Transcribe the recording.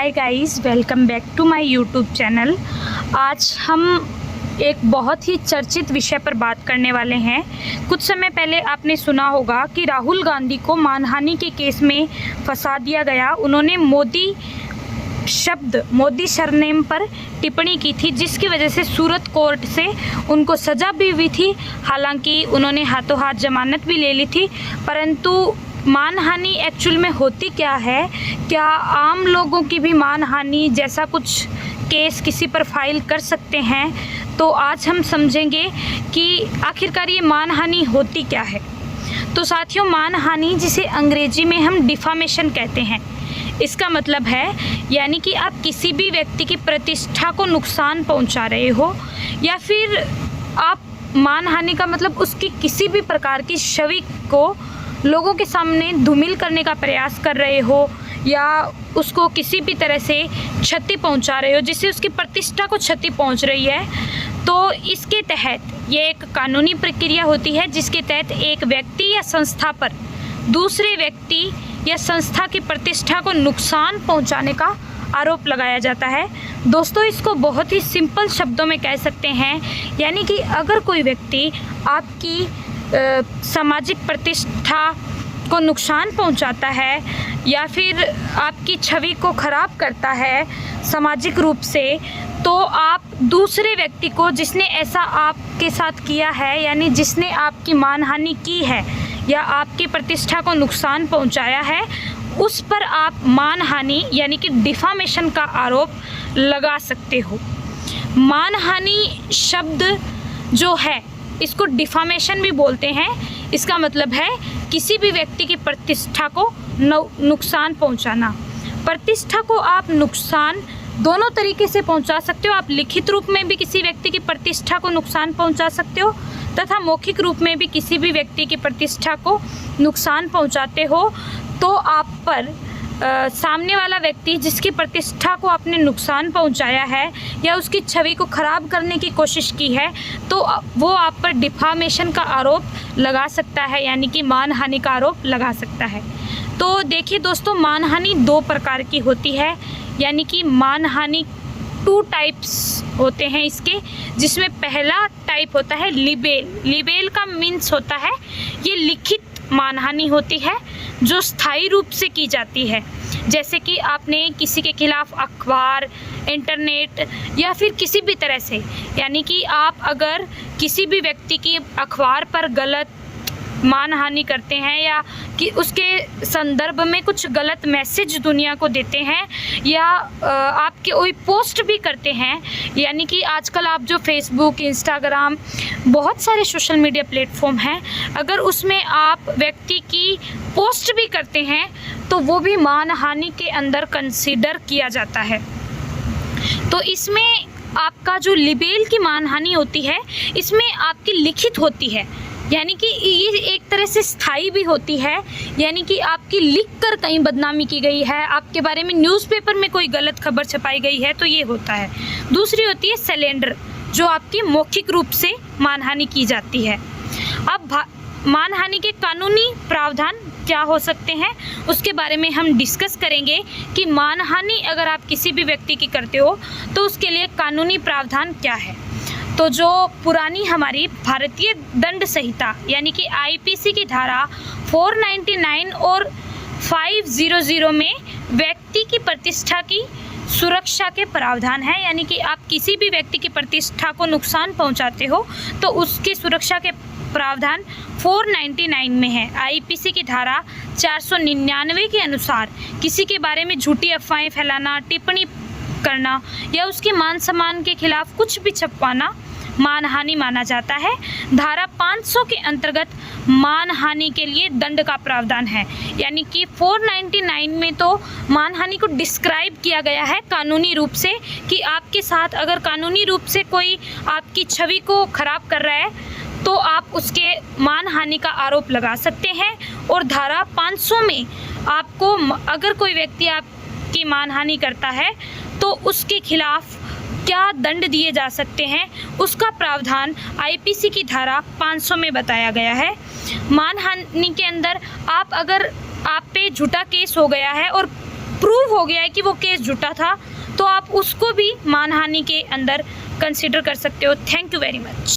Hi guys, welcome back to my YouTube channel. आज हम एक बहुत ही चर्चित विषय पर बात करने वाले हैं। कुछ समय पहले आपने सुना होगा कि राहुल गांधी को मानहानि के केस में फंसा दिया गया। उन्होंने मोदी सरनेम पर टिप्पणी की थी, जिसकी वजह से सूरत कोर्ट से उनको सज़ा भी हुई थी। हालांकि उन्होंने हाथों हाथ जमानत भी ले ली थी, परंतु मानहानि एक्चुअल में होती क्या है? क्या आम लोगों की भी मानहानि जैसा कुछ केस किसी पर फाइल कर सकते हैं? तो आज हम समझेंगे कि आखिरकार ये मानहानि होती क्या है। तो साथियों, मानहानि जिसे अंग्रेजी में हम डिफामेशन कहते हैं, इसका मतलब है यानी कि आप किसी भी व्यक्ति की प्रतिष्ठा को नुकसान पहुंचा रहे हो, या फिर आप मानहानि का मतलब उसकी किसी भी प्रकार की छवि को लोगों के सामने धूमिल करने का प्रयास कर रहे हो, या उसको किसी भी तरह से क्षति पहुंचा रहे हो जिससे उसकी प्रतिष्ठा को क्षति पहुंच रही है। तो इसके तहत ये एक कानूनी प्रक्रिया होती है जिसके तहत एक व्यक्ति या संस्था पर दूसरे व्यक्ति या संस्था की प्रतिष्ठा को नुकसान पहुंचाने का आरोप लगाया जाता है। दोस्तों, इसको बहुत ही सिंपल शब्दों में कह सकते हैं, यानी कि अगर कोई व्यक्ति आपकी सामाजिक प्रतिष्ठा को नुकसान पहुंचाता है या फिर आपकी छवि को ख़राब करता है सामाजिक रूप से, तो आप दूसरे व्यक्ति को जिसने ऐसा आपके साथ किया है, यानी जिसने आपकी मानहानि की है या आपकी प्रतिष्ठा को नुकसान पहुंचाया है, उस पर आप मानहानि यानी कि डिफामेशन का आरोप लगा सकते हो। मानहानि शब्द जो है इसको डिफामेशन भी बोलते हैं। इसका मतलब है किसी भी व्यक्ति की प्रतिष्ठा को नुकसान पहुंचाना। प्रतिष्ठा को आप नुकसान दोनों तरीके से पहुंचा सकते हो। आप लिखित रूप में भी किसी व्यक्ति की प्रतिष्ठा को नुकसान पहुंचा सकते हो तथा मौखिक रूप में भी किसी भी व्यक्ति की प्रतिष्ठा को नुकसान पहुंचाते हो। तो आप पर सामने वाला व्यक्ति जिसकी प्रतिष्ठा को आपने नुकसान पहुंचाया है या उसकी छवि को ख़राब करने की कोशिश की है, तो वो आप पर डिफामेशन का आरोप लगा सकता है, यानी कि मानहानि का आरोप लगा सकता है। तो देखिए दोस्तों, मानहानि दो प्रकार की होती है, यानी कि मानहानि 2 टाइप्स होते हैं इसके, जिसमें पहला टाइप होता है लिबेल। लिबेल का मीन्स होता है ये लिखित मानहानि होती है जो स्थायी रूप से की जाती है। जैसे कि आपने किसी के खिलाफ अखबार, इंटरनेट या फिर किसी भी तरह से, यानी कि आप अगर किसी भी व्यक्ति की अखबार पर गलत मानहानि करते हैं या कि उसके संदर्भ में कुछ गलत मैसेज दुनिया को देते हैं, या आपके कोई पोस्ट भी करते हैं, यानी कि आजकल आप जो फेसबुक, इंस्टाग्राम, बहुत सारे सोशल मीडिया प्लेटफॉर्म हैं, अगर उसमें आप व्यक्ति की पोस्ट भी करते हैं तो वो भी मानहानि के अंदर कंसीडर किया जाता है। तो इसमें आपका जो लिबेल की मानहानि होती है, इसमें आपकी लिखित होती है, यानी कि ये एक तरह से स्थायी भी होती है, यानी कि आपकी लिखकर कहीं बदनामी की गई है, आपके बारे में न्यूज़पेपर में कोई गलत खबर छपाई गई है, तो ये होता है। दूसरी होती है सलेंडर, जो आपकी मौखिक रूप से मानहानि की जाती है। अब मानहानि के कानूनी प्रावधान क्या हो सकते हैं उसके बारे में हम डिस्कस करेंगे कि मानहानि अगर आप किसी भी व्यक्ति की करते हो तो उसके लिए कानूनी प्रावधान क्या है। तो जो पुरानी हमारी भारतीय दंड संहिता यानी कि आईपीसी की धारा 499 और 500 में व्यक्ति की प्रतिष्ठा की सुरक्षा के प्रावधान है, यानी कि आप किसी भी व्यक्ति की प्रतिष्ठा को नुकसान पहुंचाते हो तो उसकी सुरक्षा के प्रावधान 499 में है। आईपीसी की धारा 499 के अनुसार किसी के बारे में झूठी अफवाहें फैलाना, टिप्पणी करना या उसके मान सम्मान के खिलाफ कुछ भी छपवाना मानहानि माना जाता है। धारा 500 के अंतर्गत मानहानि के लिए दंड का प्रावधान है, यानी कि 499 में तो मानहानि को डिस्क्राइब किया गया है कानूनी रूप से कि आपके साथ अगर कानूनी रूप से कोई आपकी छवि को खराब कर रहा है तो आप उसके मानहानि का आरोप लगा सकते हैं। और धारा 500 में आपको अगर कोई व्यक्ति आपकी मानहानि करता है तो उसके खिलाफ क्या दंड दिए जा सकते हैं उसका प्रावधान आईपीसी की धारा 500 में बताया गया है। मानहानि के अंदर आप अगर आप पे झूठा केस हो गया है और प्रूव हो गया है कि वो केस झूठा था, तो आप उसको भी मानहानि के अंदर कंसिडर कर सकते हो। Thank you very much.